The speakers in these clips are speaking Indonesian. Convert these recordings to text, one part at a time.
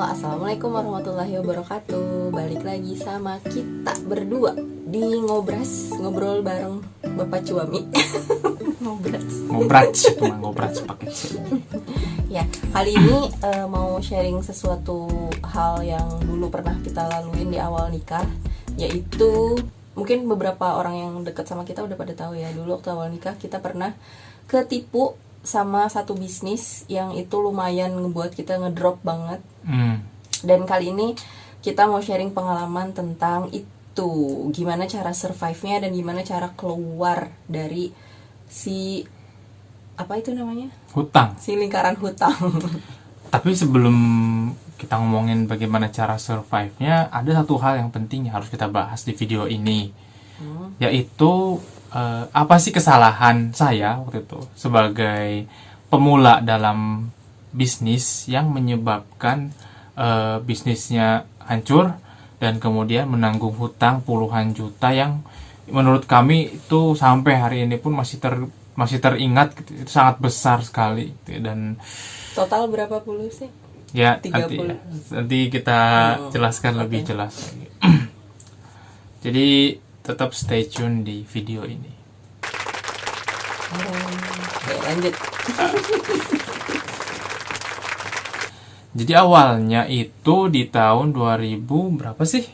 Assalamualaikum warahmatullahi wabarakatuh. Balik lagi sama kita berdua di ngobrol bareng Bapak Cuami. Ngobras pakai C. Ya, kali ini mau sharing sesuatu hal yang dulu pernah kita laluin di awal nikah, yaitu mungkin beberapa orang yang dekat sama kita udah pada tahu ya. Dulu waktu awal nikah kita pernah ketipu sama satu bisnis yang itu lumayan ngebuat kita ngedrop banget. Dan kali ini kita mau sharing pengalaman tentang itu, gimana cara survive-nya dan gimana cara keluar dari si apa itu namanya? Hutang. Si lingkaran hutang. Tapi sebelum kita ngomongin bagaimana cara survive-nya, ada satu hal yang penting yang harus kita bahas di video ini, yaitu apa sih kesalahan saya waktu itu sebagai pemula dalam bisnis yang menyebabkan bisnisnya hancur dan kemudian menanggung hutang puluhan juta yang menurut kami itu sampai hari ini pun masih teringat gitu. Itu sangat besar sekali gitu. Dan total berapa puluh sih? Ya 30. nanti kita jelaskan lebih jelas lagi. Jadi tetap stay tune di video ini. Oke, lanjut. Jadi awalnya itu di tahun 2000 berapa sih?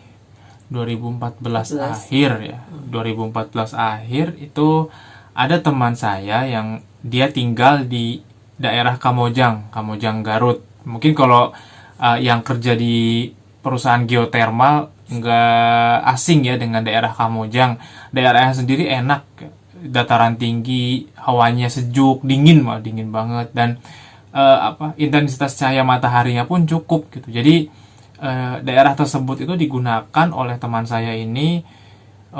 2014 akhir ya. 2014 akhir itu ada teman saya yang dia tinggal di daerah Kamojang Garut. Mungkin kalau yang kerja di perusahaan geotermal nggak asing ya dengan daerah Kamojang. Daerahnya sendiri enak, dataran tinggi, hawanya sejuk, dingin banget, dan intensitas cahaya mataharinya pun cukup gitu. Jadi daerah tersebut itu digunakan oleh teman saya ini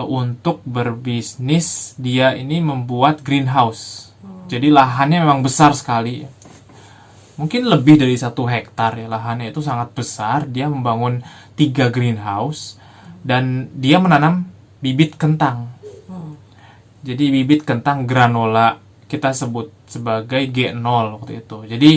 untuk berbisnis. Dia ini membuat greenhouse. Jadi lahannya memang besar sekali. Mungkin lebih dari 1 hektar ya, lahannya itu sangat besar. Dia membangun 3 greenhouse dan dia menanam bibit kentang. Jadi bibit kentang granola, kita sebut sebagai G0 waktu itu. Jadi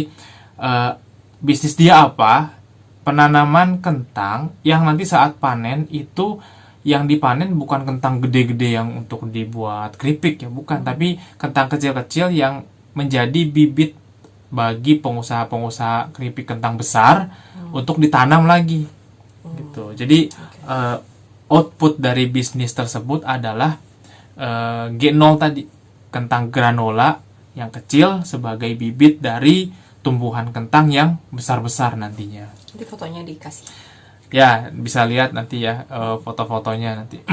bisnis dia apa? Penanaman kentang yang nanti saat panen itu yang dipanen bukan kentang gede-gede yang untuk dibuat keripik ya, bukan, tapi kentang kecil-kecil yang menjadi bibit bagi pengusaha-pengusaha keripik kentang besar untuk ditanam lagi gitu. Jadi output dari bisnis tersebut adalah G0 tadi, kentang granola yang kecil sebagai bibit dari tumbuhan kentang yang besar-besar nantinya. Jadi fotonya dikasih. Ya, bisa lihat nanti ya foto-fotonya nanti.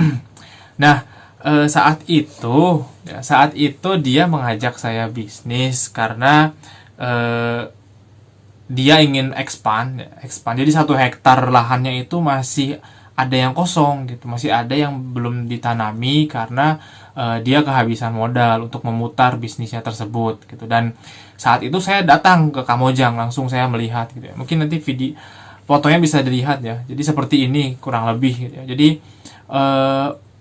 Nah, saat itu dia mengajak saya bisnis karena dia ingin expand. Jadi 1 hektar lahannya itu masih ada yang kosong gitu, masih ada yang belum ditanami karena dia kehabisan modal untuk memutar bisnisnya tersebut gitu. Dan saat itu saya datang ke Kamojang, langsung saya melihat gitu ya. Mungkin nanti fotonya bisa dilihat ya. Jadi seperti ini kurang lebih gitu ya. Jadi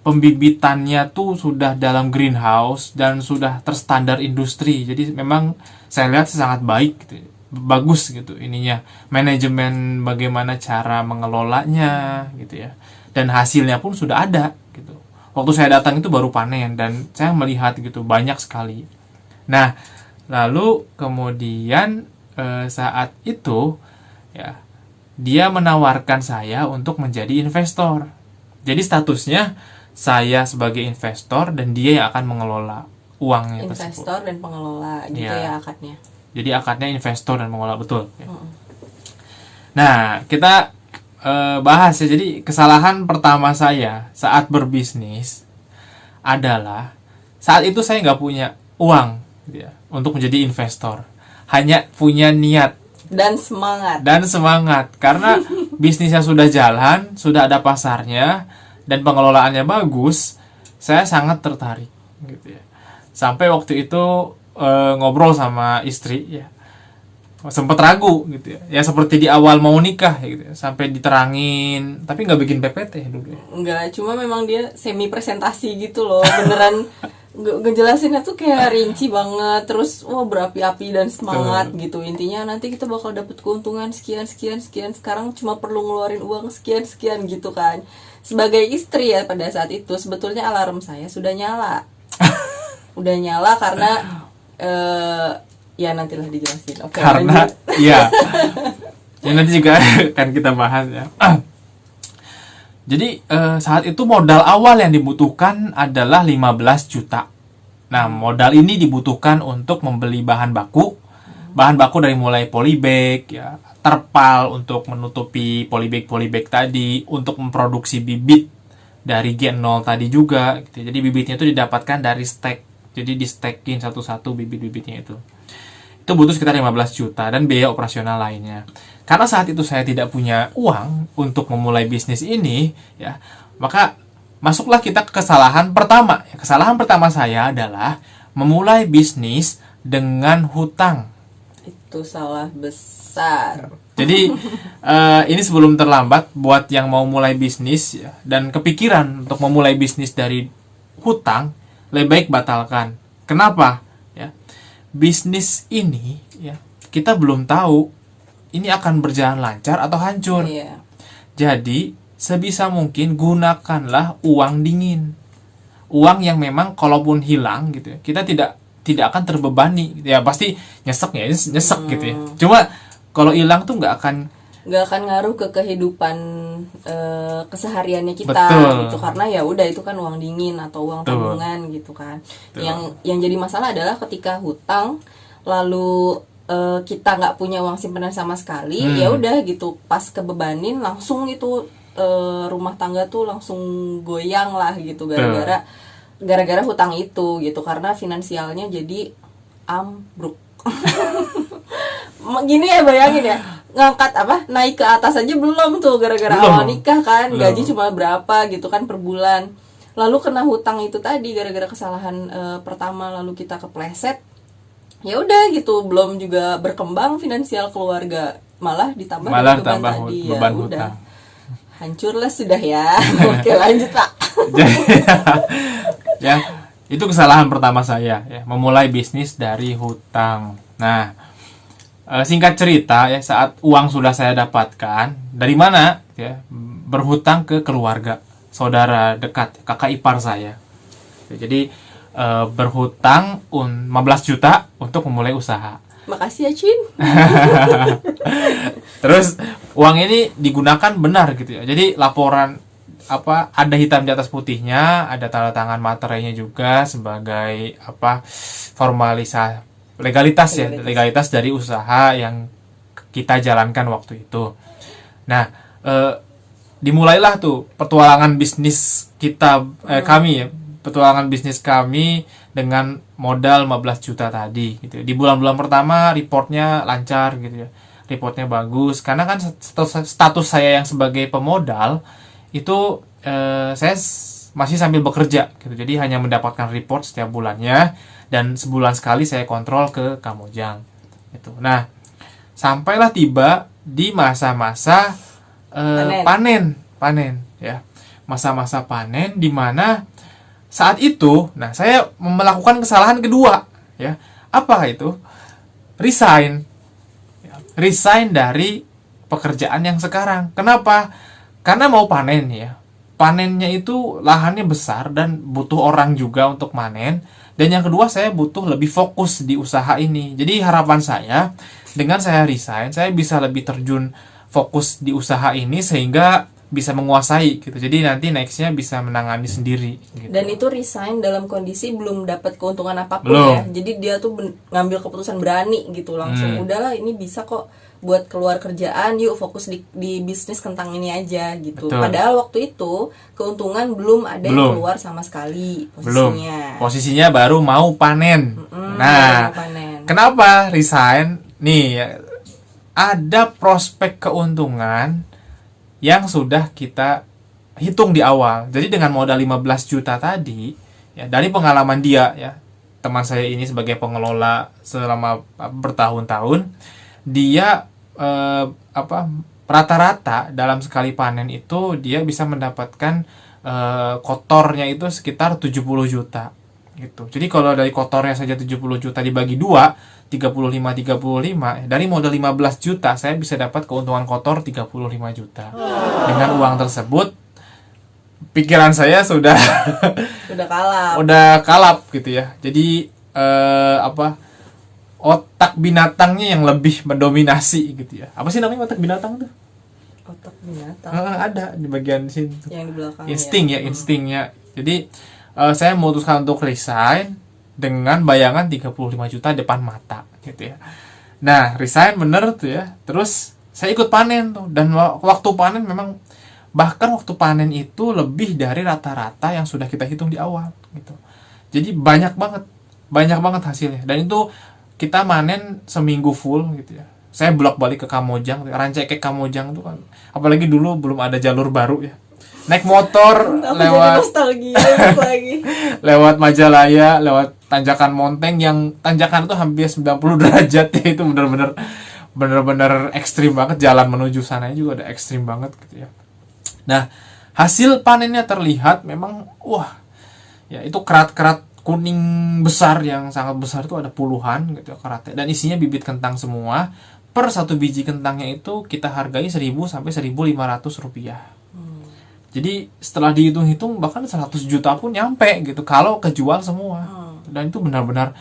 pembibitannya tuh sudah dalam greenhouse dan sudah terstandar industri. Jadi memang saya lihat sangat baik gitu. Bagus gitu ininya, manajemen bagaimana cara mengelolanya gitu ya, dan hasilnya pun sudah ada gitu. Waktu saya datang itu baru panen dan saya melihat gitu banyak sekali. Nah, lalu kemudian saat itu ya dia menawarkan saya untuk menjadi investor. Jadi statusnya saya sebagai investor dan dia yang akan mengelola uangnya tersebut. Investor dan pengelola gitu ya akadnya. Jadi akadnya investor dan mengelola, betul. Nah, kita bahas ya. Jadi kesalahan pertama saya saat berbisnis adalah saat itu saya nggak punya uang gitu ya, untuk menjadi investor. Hanya punya niat dan semangat karena bisnisnya sudah jalan, sudah ada pasarnya dan pengelolaannya bagus. Saya sangat tertarik gitu ya. Sampai waktu itu ngobrol sama istri ya, sempet ragu gitu ya seperti di awal mau nikah gitu ya, sampai diterangin, tapi nggak bikin PPT dulu ya. Nggak, cuma memang dia semi presentasi gitu loh, beneran ngejelasinnya tuh kayak rinci banget, terus wah berapi-api dan semangat gitu. Intinya nanti kita bakal dapet keuntungan sekian sekian sekian, sekarang cuma perlu ngeluarin uang sekian sekian gitu kan. Sebagai istri ya pada saat itu sebetulnya alarm saya sudah nyala. Udah nyala karena ya nantilah dijelasin. Oke, Karena lanjut. ya nanti juga akan kita bahas ya. Jadi saat itu modal awal yang dibutuhkan adalah 15 juta. Nah, modal ini dibutuhkan untuk membeli bahan baku. Bahan baku dari mulai polybag, ya, terpal untuk menutupi polybag tadi, untuk memproduksi bibit dari Gen 0 tadi juga. Gitu. Jadi bibitnya itu didapatkan dari stek. Jadi di stekin satu-satu bibit-bibitnya itu. Itu butuh sekitar 15 juta dan biaya operasional lainnya. Karena saat itu saya tidak punya uang untuk memulai bisnis ini, ya, maka masuklah kita ke kesalahan pertama. Kesalahan pertama saya adalah memulai bisnis dengan hutang. Itu salah besar. Jadi ini sebelum terlambat buat yang mau mulai bisnis ya, dan kepikiran untuk memulai bisnis dari hutang, lebih baik batalkan. Kenapa? Ya, bisnis ini ya kita belum tahu ini akan berjalan lancar atau hancur. Iya. Jadi, sebisa mungkin gunakanlah uang dingin. Uang yang memang kalaupun hilang gitu ya, kita tidak akan terbebani. Ya pasti nyesek gitu ya. Cuma kalau hilang tuh nggak akan ngaruh ke kehidupan kesehariannya kita. Betul. Gitu, karena ya udah itu kan uang dingin atau uang Betul. tabungan gitu kan. Betul. Yang jadi masalah adalah ketika hutang lalu kita nggak punya uang simpanan sama sekali, ya udah gitu pas kebebanin langsung itu rumah tangga tuh langsung goyang lah gitu gara-gara hutang itu gitu, karena finansialnya jadi ambruk. Gini ya, bayangin ya, ngangkat naik ke atas aja belum tuh gara-gara awal nikah kan, gaji cuma berapa gitu kan per bulan, lalu kena hutang itu tadi gara-gara kesalahan pertama, lalu kita kepleset. Ya udah gitu, belum juga berkembang finansial keluarga, malah ditambah beban tadi. Beban Ya hutang. udah hancurlah sudah ya. Oke, lanjut Pak. Ya, itu kesalahan pertama saya ya, memulai bisnis dari hutang. Nah, singkat cerita ya, saat uang sudah saya dapatkan, dari mana ya, berhutang ke keluarga, saudara dekat, kakak ipar saya. Jadi berhutang 15 juta untuk memulai usaha. Makasih ya Cin. Terus uang ini digunakan benar gitu ya. Jadi laporan ada hitam di atas putihnya, ada tanda tangan materainya juga sebagai legalitas dari usaha yang kita jalankan waktu itu. Nah, dimulailah tuh petualangan bisnis kita, petualangan bisnis kami dengan modal 15 juta tadi gitu. Di bulan-bulan pertama reportnya lancar gitu ya. Reportnya bagus karena kan status saya yang sebagai pemodal itu saya masih sambil bekerja gitu. Jadi hanya mendapatkan report setiap bulannya dan sebulan sekali saya kontrol ke Kamojang gitu. Nah, sampailah tiba di masa-masa panen ya. Masa-masa panen di mana saat itu, nah saya melakukan kesalahan kedua, ya. Apa itu? Resign dari pekerjaan yang sekarang. Kenapa? Karena mau panen ya. Panennya itu lahannya besar dan butuh orang juga untuk panen. Dan yang kedua, saya butuh lebih fokus di usaha ini. Jadi harapan saya, dengan saya resign, saya bisa lebih terjun fokus di usaha ini sehingga bisa menguasai gitu. Jadi nanti nextnya bisa menangani sendiri gitu. Dan itu resign dalam kondisi belum dapat keuntungan apapun Belum. ya. Jadi dia tuh ngambil keputusan berani gitu langsung. Udahlah ini bisa kok buat keluar kerjaan, yuk fokus di bisnis kentang ini aja gitu. Betul. Padahal waktu itu keuntungan belum ada yang keluar sama sekali posisinya. Posisinya baru mau panen. Nah, baru panen. Kenapa resign? Nih, ada prospek keuntungan yang sudah kita hitung di awal. Jadi dengan modal 15 juta tadi, ya, dari pengalaman dia ya, teman saya ini sebagai pengelola selama bertahun-tahun, dia rata-rata dalam sekali panen itu dia bisa mendapatkan kotornya itu sekitar 70 juta. gitu. Jadi kalau dari kotornya saja 70 juta dibagi 2, 35, dari modal 15 juta saya bisa dapat keuntungan kotor 35 juta. Dengan uang tersebut pikiran saya sudah Udah kalah. udah kalap gitu ya. Jadi otak binatangnya yang lebih mendominasi gitu ya. Apa sih namanya otak binatang tuh? Otak binatang Ada di bagian sini tuh. yang di belakang. Instingnya. Jadi saya memutuskan untuk resign dengan bayangan 35 juta depan mata gitu ya. Nah, resign bener tuh ya. Terus saya ikut panen tuh, dan waktu panen memang bahkan waktu panen itu lebih dari rata-rata yang sudah kita hitung di awal gitu. Jadi banyak banget hasilnya, dan itu kita manen seminggu full gitu ya. Saya bolak-balik ke Kamojang, Rancaikek Kamojang tuh kan, apalagi dulu belum ada jalur baru ya. Naik motor lewat nostalgia lagi. lewat Majalaya, lewat tanjakan Monteng yang tanjakan itu hampir 90 derajat ya. Itu bener-bener ekstrim banget, jalan menuju sana juga ada ekstrim banget gitu ya. Nah, hasil panennya terlihat memang wah, ya itu kerat-kerat kuning besar yang sangat besar, itu ada puluhan gitu ya keratnya, dan isinya bibit kentang semua. Per satu biji kentangnya itu kita hargai 1.000 sampai 1.500 rupiah. Jadi setelah dihitung-hitung bahkan 100 juta pun nyampe gitu kalau kejual semua. Dan itu benar-benar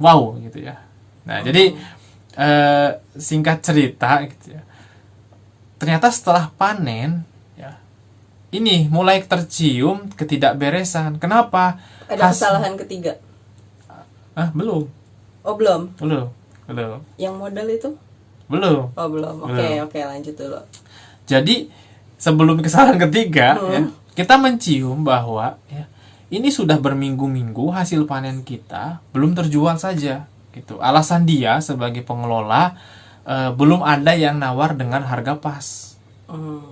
wow gitu ya. Nah, jadi singkat cerita gitu ya. Ternyata setelah panen ya, ini mulai tercium ketidakberesan. Kenapa? Ada kesalahan ketiga. Belum. Oh, belum. Yang modal itu? Belum. Oh, belum. Oke, lanjut dulu. Jadi sebelum kesalahan ketiga ya, kita mencium bahwa ya, ini sudah berminggu-minggu hasil panen kita belum terjual saja gitu. Alasan dia sebagai pengelola belum ada yang nawar dengan harga pas.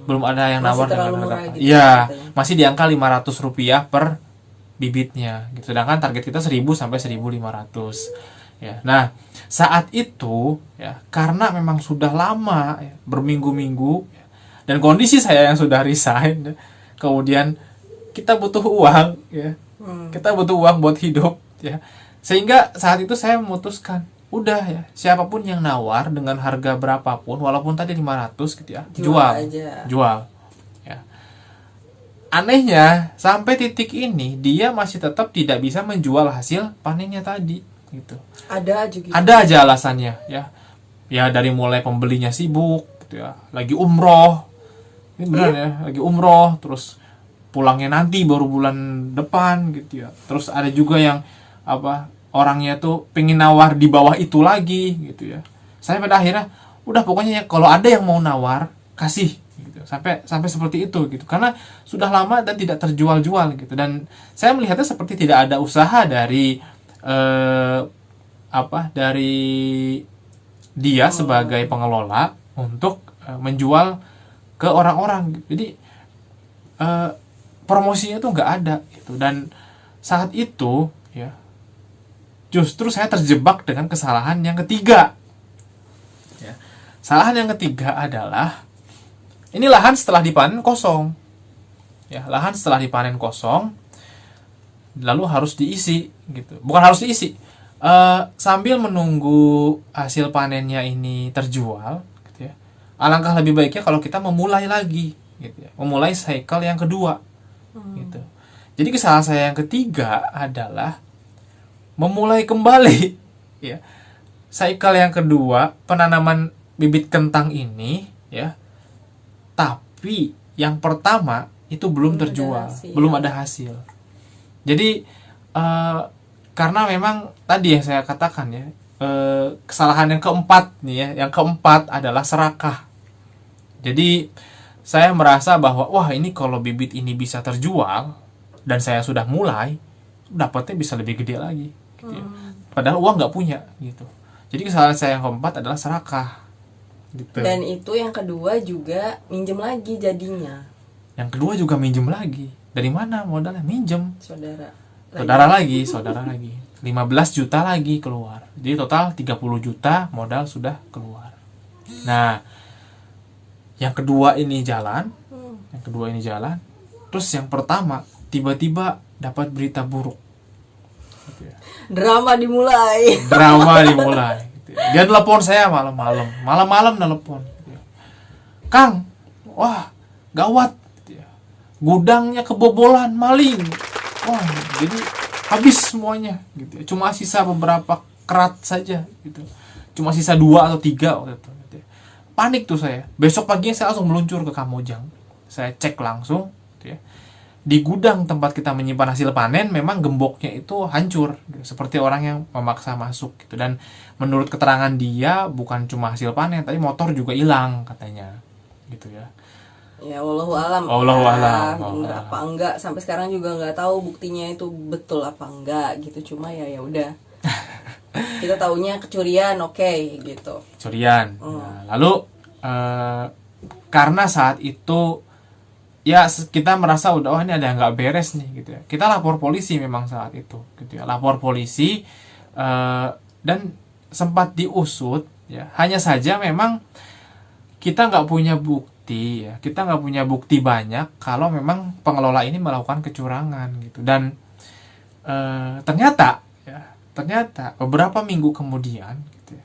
Belum ada yang Masih nawar dengan terlalu harga murah pas. gitu Iya, katanya. masih di angka 500 rupiah per bibitnya gitu. Sedangkan target kita 1.000 sampai 1.500. Ya. Nah, saat itu ya, karena memang sudah lama ya, berminggu-minggu ya, dan kondisi saya yang sudah resign ya, kemudian kita butuh uang ya. Kita butuh uang buat hidup ya. Sehingga saat itu saya memutuskan, udah ya, siapapun yang nawar dengan harga berapapun walaupun tadi 500 gitu ya, jual. Ya. Anehnya, sampai titik ini dia masih tetap tidak bisa menjual hasil panennya tadi gitu. Ada aja gitu. Ada aja alasannya ya. Ya dari mulai pembelinya sibuk gitu ya, lagi umroh. Ini benar ya, lagi umroh, terus pulangnya nanti baru bulan depan gitu ya. Terus ada juga yang orangnya tuh pengen nawar di bawah itu lagi gitu ya. Saya pada akhirnya udah pokoknya ya, kalau ada yang mau nawar kasih gitu. Sampai seperti itu gitu. Karena sudah lama dan tidak terjual-jual gitu. Dan saya melihatnya seperti tidak ada usaha dari dari dia sebagai pengelola untuk menjual ke orang-orang. Jadi promosinya tuh nggak ada gitu. Dan saat itu ya, justru saya terjebak dengan kesalahan yang ketiga ya. Kesalahan yang ketiga adalah ini lahan setelah dipanen kosong ya. Lahan setelah dipanen kosong lalu harus diisi gitu. Bukan harus diisi, sambil menunggu hasil panennya ini terjual gitu ya. Alangkah lebih baiknya kalau kita memulai lagi gitu ya. Memulai cycle yang kedua gitu. Jadi kesalahan saya yang ketiga adalah memulai kembali ya. Cycle yang kedua penanaman bibit kentang ini ya. Tapi yang pertama itu belum terjual, belum ada hasil. Jadi karena memang tadi yang saya katakan ya, kesalahan yang keempat nih ya, yang keempat adalah serakah. Jadi saya merasa bahwa wah, ini kalau bibit ini bisa terjual dan saya sudah mulai, dapatnya bisa lebih gede lagi gitu ya. Padahal uang nggak punya gitu. Jadi kesalahan saya yang keempat adalah serakah gitu. Dan itu yang kedua juga minjem lagi jadinya. Yang kedua juga minjem lagi. Dari mana modalnya? Minjem. Saudara lagi 15 juta lagi keluar. Jadi total 30 juta modal sudah keluar. Nah, yang kedua ini jalan. Terus yang pertama tiba-tiba dapat berita buruk Drama dimulai. Drama dimulai gitu ya. Dia telepon saya malam-malam telepon gitu ya. Kang, wah gawat gitu ya. Gudangnya kebobolan maling. Wah, jadi habis semuanya gitu ya. Cuma sisa beberapa kerat saja gitu. Cuma sisa 2 atau 3 waktu itu gitu ya. Panik tuh saya. Besok paginya saya langsung meluncur ke Kamojang. Saya cek langsung gitu ya. Di gudang tempat kita menyimpan hasil panen memang gemboknya itu hancur gitu. Seperti orang yang memaksa masuk gitu. Dan menurut keterangan dia bukan cuma hasil panen tapi motor juga hilang katanya gitu ya. Ya wallahu alam. Apa enggak sampai sekarang juga nggak tahu buktinya itu betul apa enggak gitu. Cuma ya udah. Kita taunya kecurian, oke, gitu. Kecurian. Nah, lalu karena saat itu ya kita merasa udah ini ada yang nggak beres nih gitu ya. Kita lapor polisi memang saat itu gitu ya. Lapor polisi dan sempat diusut ya. Hanya saja memang kita nggak punya bukti ya. Kita nggak punya bukti banyak kalau memang pengelola ini melakukan kecurangan gitu. Dan ternyata beberapa minggu kemudian gitu ya,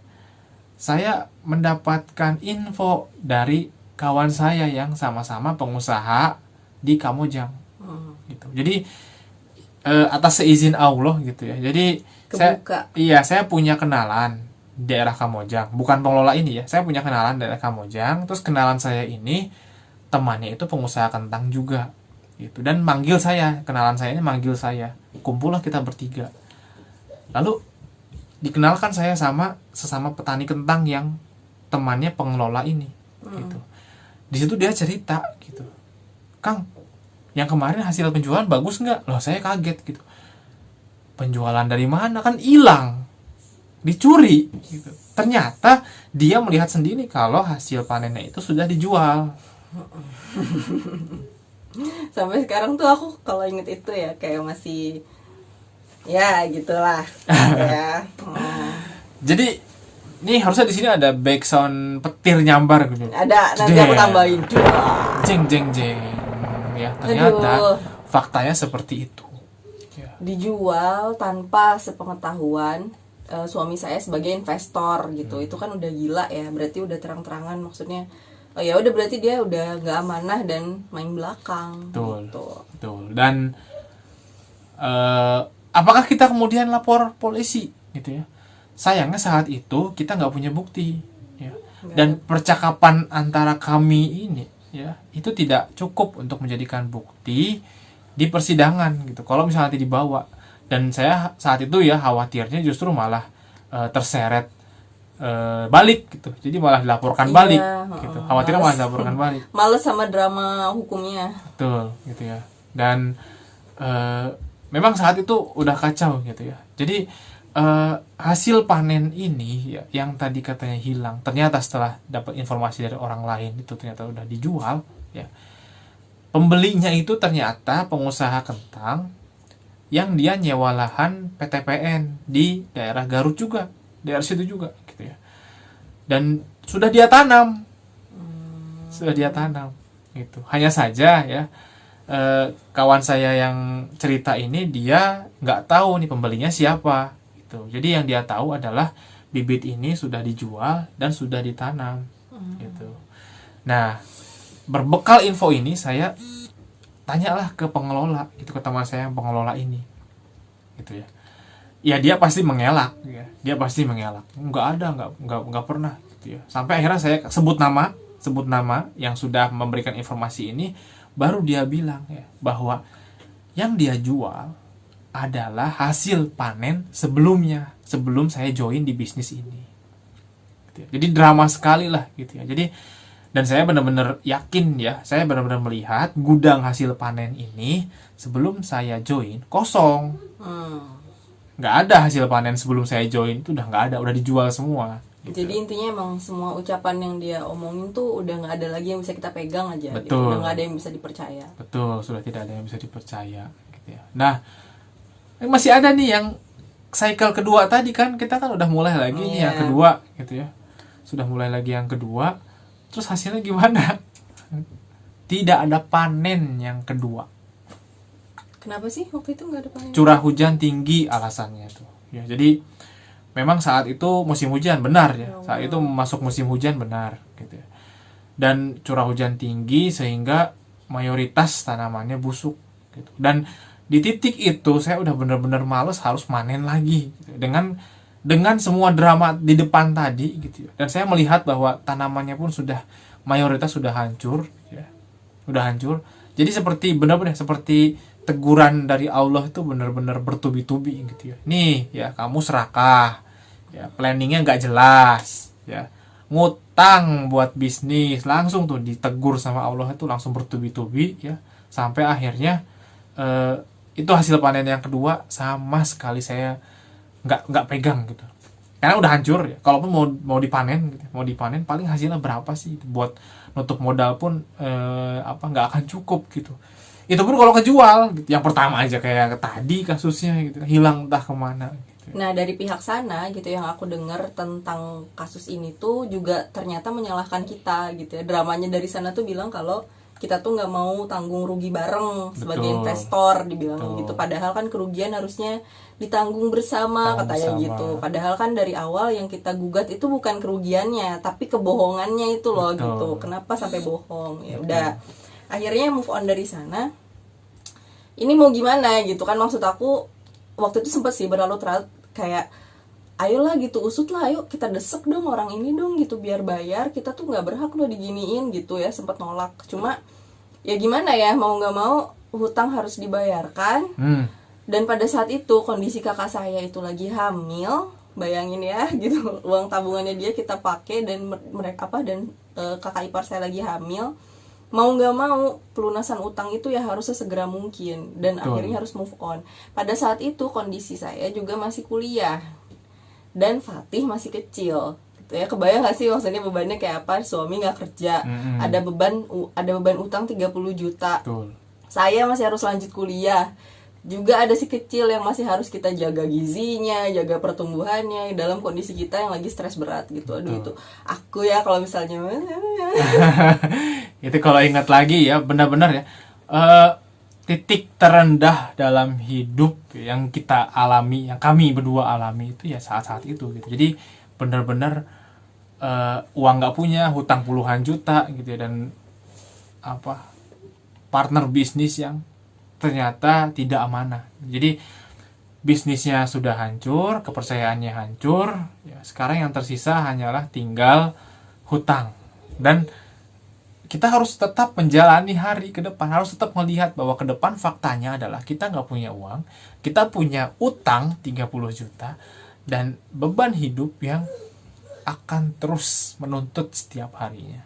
saya mendapatkan info dari kawan saya yang sama-sama pengusaha di Kamojang gitu. Jadi atas seizin Allah gitu ya. Jadi saya punya kenalan di daerah Kamojang, bukan pengelola ini ya. Saya punya kenalan daerah Kamojang, terus kenalan saya ini temannya itu pengusaha kentang juga gitu. Dan kenalan saya ini manggil saya. Kumpullah kita bertiga. Lalu dikenalkan saya sama sesama petani kentang yang temannya pengelola ini gitu. Di situ dia cerita gitu, Kang, yang kemarin hasil penjualan bagus nggak? Loh saya kaget gitu. Penjualan dari mana? Kan hilang, dicuri gitu. Ternyata dia melihat sendiri kalau hasil panennya itu sudah dijual. Sampai sekarang tuh aku kalau inget itu ya kayak masih ya gitulah ya. Jadi ini harusnya di sini ada background petir nyambar gitu. Ada, nanti aku tambahin. Jeng ya, ternyata faktanya seperti itu ya. Dijual tanpa sepengetahuan suami saya sebagai investor gitu. Itu kan udah gila ya, berarti udah terang-terangan maksudnya. Oh ya udah berarti dia udah nggak amanah dan main belakang. Betul. Dan apakah kita kemudian lapor polisi gitu ya? Sayangnya saat itu kita nggak punya bukti ya. Dan percakapan antara kami ini ya itu tidak cukup untuk menjadikan bukti di persidangan gitu. Kalau misalnya nanti dibawa, dan saya saat itu ya khawatirnya justru malah terseret balik gitu. Jadi malah dilaporkan balik gitu. Khawatirnya malah dilaporkan balik. Males sama drama hukumnya. Betul gitu ya. Dan memang saat itu udah kacau gitu ya. Jadi hasil panen ini ya, yang tadi katanya hilang, ternyata setelah dapat informasi dari orang lain itu ternyata udah dijual ya. Pembelinya itu ternyata pengusaha kentang yang dia nyewa lahan PTPN di daerah Garut juga, daerah situ juga gitu ya. Dan sudah dia tanam gitu. Hanya saja ya kawan saya yang cerita ini dia nggak tahu nih pembelinya siapa. Jadi yang dia tahu adalah bibit ini sudah dijual dan sudah ditanam gitu. Nah, berbekal info ini saya tanyalah ke pengelola, itu ke teman saya yang pengelola ini gitu ya. Ya dia pasti mengelak ya. Dia pasti mengelak. Enggak pernah gitu ya. Sampai akhirnya saya sebut nama yang sudah memberikan informasi ini, baru dia bilang ya bahwa yang dia jual adalah hasil panen sebelumnya, sebelum saya join di bisnis ini gitu ya. Jadi drama sekali lah gitu ya. Jadi dan saya benar-benar yakin ya, saya benar-benar melihat gudang hasil panen ini sebelum saya join kosong. Nggak ada hasil panen sebelum saya join, itu udah nggak ada, udah dijual semua gitu. Jadi intinya emang semua ucapan yang dia omongin tuh udah nggak ada lagi yang bisa kita pegang aja. Betul. Gitu. Udah nggak ada yang bisa dipercaya. Betul, sudah tidak ada yang bisa dipercaya gitu ya. Nah, masih ada nih yang cycle kedua tadi kan, kita kan udah mulai lagi nih yang kedua gitu ya. Sudah mulai lagi yang kedua, terus hasilnya gimana? Tidak ada panen yang kedua. Kenapa sih waktu itu nggak ada panen? Curah hujan tinggi alasannya tuh. Ya, jadi memang saat itu musim hujan benar ya. Saat itu masuk musim hujan benar gitu ya. Dan curah hujan tinggi sehingga mayoritas tanamannya busuk gitu. Dan di titik itu saya udah benar-benar males harus manen lagi gitu. Dengan semua drama di depan tadi gitu ya. Dan saya melihat bahwa tanamannya pun sudah mayoritas sudah hancur ya. Udah hancur. Jadi seperti benar-benar seperti teguran dari Allah itu benar-benar bertubi-tubi gitu ya. Nih ya, kamu serakah. Ya, planningnya nggak jelas ya. Ngutang buat bisnis, langsung tuh ditegur sama Allah itu langsung bertubi-tubi ya. Sampai akhirnya itu hasil panen yang kedua sama sekali saya nggak pegang gitu. Karena udah hancur ya. Kalaupun mau dipanen gitu, mau dipanen paling hasilnya berapa sih gitu. Buat nutup modal pun nggak akan cukup gitu. Itu pun kalau kejual gitu. Yang pertama aja kayak tadi kasusnya gitu, hilang entah kemana gitu. Nah, dari pihak sana gitu yang aku dengar tentang kasus ini tuh juga ternyata menyalahkan kita gitu ya. Dramanya dari sana tuh bilang kalau kita tuh nggak mau tanggung rugi bareng sebagai Betul. investor, dibilang Betul. gitu. Padahal kan kerugian harusnya ditanggung bersama, katanya gitu. Padahal kan dari awal yang kita gugat itu bukan kerugiannya, tapi kebohongannya itu loh. Betul. Gitu. Kenapa sampai bohong? Ya Betul. udah. Akhirnya move on dari sana. Ini mau gimana gitu kan, maksud aku waktu itu sempet sih berlalu-lalu kayak ayolah gitu, usut lah, ayo kita desek dong orang ini dong gitu biar bayar, kita tuh nggak berhak loh diginiin gitu ya. Sempet nolak, cuma ya gimana ya, mau nggak mau hutang harus dibayarkan. Dan pada saat itu kondisi kakak saya itu lagi hamil, bayangin ya gitu, uang tabungannya dia kita pakai dan mereka kakak ipar saya lagi hamil. Mau nggak mau pelunasan utang itu ya harus sesegera mungkin, dan Betul. akhirnya harus move on. Pada saat itu kondisi saya juga masih kuliah dan Fatih masih kecil gitu ya. Kebayang nggak sih maksudnya bebannya kayak apa? Suami nggak kerja, ada beban utang 30 juta. Betul. Saya masih harus lanjut kuliah, juga ada si kecil yang masih harus kita jaga gizinya, jaga pertumbuhannya dalam kondisi kita yang lagi stres berat gitu. Aduh, itu aku ya kalau misalnya Itu kalau ingat lagi ya, benar-benar ya, titik terendah dalam hidup yang kita alami, yang kami berdua alami itu ya saat-saat itu gitu. Jadi benar-benar uang nggak punya, hutang puluhan juta gitu ya, dan partner bisnis yang ternyata tidak amanah. Jadi bisnisnya sudah hancur, kepercayaannya hancur ya, sekarang yang tersisa hanyalah tinggal hutang. Dan kita harus tetap menjalani hari ke depan, harus tetap melihat bahwa ke depan faktanya adalah kita nggak punya uang, kita punya utang 30 juta, dan beban hidup yang akan terus menuntut setiap harinya.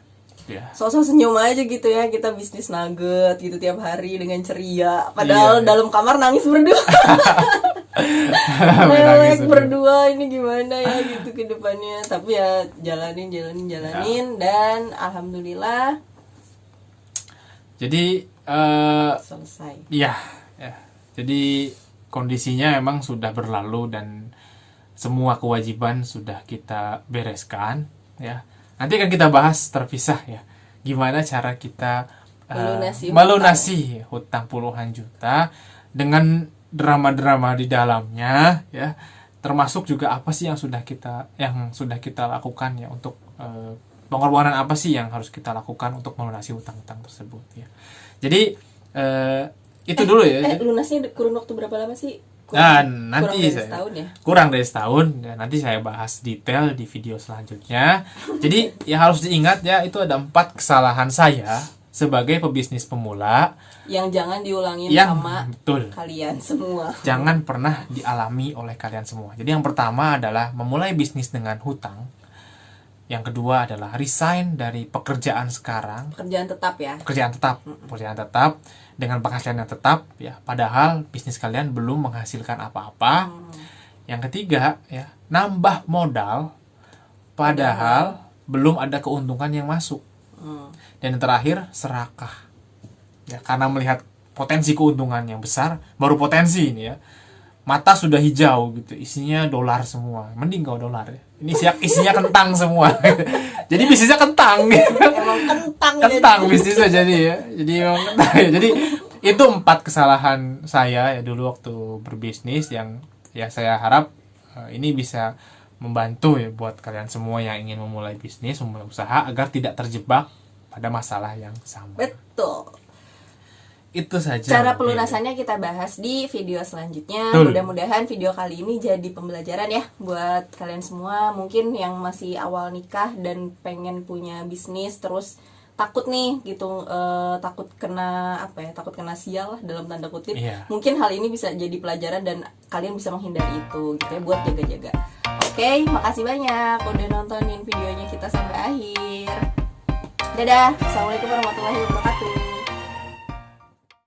Ya. sosok senyum aja gitu ya, kita bisnis nugget gitu tiap hari dengan ceria, padahal dalam kamar nangis berdua. Melek berdua, ini gimana ya gitu ke depannya. Tapi ya jalanin dan alhamdulillah jadi selesai. ya. Jadi kondisinya emang sudah berlalu dan semua kewajiban sudah kita bereskan ya. Nanti akan kita bahas terpisah ya, gimana cara kita melunasi hutang puluhan juta dengan drama-drama di dalamnya ya, termasuk juga apa sih yang sudah kita lakukan ya, untuk pengorbanan apa sih yang harus kita lakukan untuk melunasi hutang-hutang tersebut ya. Jadi itu dulu ya. Lunasnya kurun waktu berapa lama sih? Kurang dari setahun dan nanti saya bahas detail di video selanjutnya. Jadi yang harus diingat ya, itu ada 4 kesalahan saya sebagai pebisnis pemula yang jangan diulangin sama kalian semua. Jangan pernah dialami oleh kalian semua. Jadi yang pertama adalah memulai bisnis dengan hutang. Yang kedua adalah resign dari pekerjaan sekarang. Pekerjaan tetap dengan penghasilan yang tetap ya, padahal bisnis kalian belum menghasilkan apa-apa. Yang ketiga ya, nambah modal padahal belum ada keuntungan yang masuk. Dan yang terakhir, serakah. Ya, karena melihat potensi keuntungan yang besar, baru potensi ini ya. Mata sudah hijau gitu, isinya dolar semua. Mending kalau dolar ya. Ini isinya kentang semua. Jadi bisnisnya kentang. Emang kentang bisnisnya jadi ya. Jadi emang kentang ya. Jadi Itu 4 kesalahan saya ya dulu waktu berbisnis yang ya saya harap ini bisa membantu ya buat kalian semua yang ingin memulai bisnis, memulai usaha agar tidak terjebak pada masalah yang sama. Betul. Itu saja. Cara pelunasannya kita bahas di video selanjutnya. Betul. Mudah-mudahan video kali ini jadi pembelajaran ya buat kalian semua. Mungkin yang masih awal nikah dan pengen punya bisnis terus takut nih gitu, takut kena takut kena sial lah dalam tanda kutip. Iya. Mungkin hal ini bisa jadi pelajaran dan kalian bisa menghindari itu gitu ya, buat jaga-jaga. Oke, makasih banyak udah nontonin videonya kita sampai akhir. Dadah, assalamualaikum warahmatullahi wabarakatuh.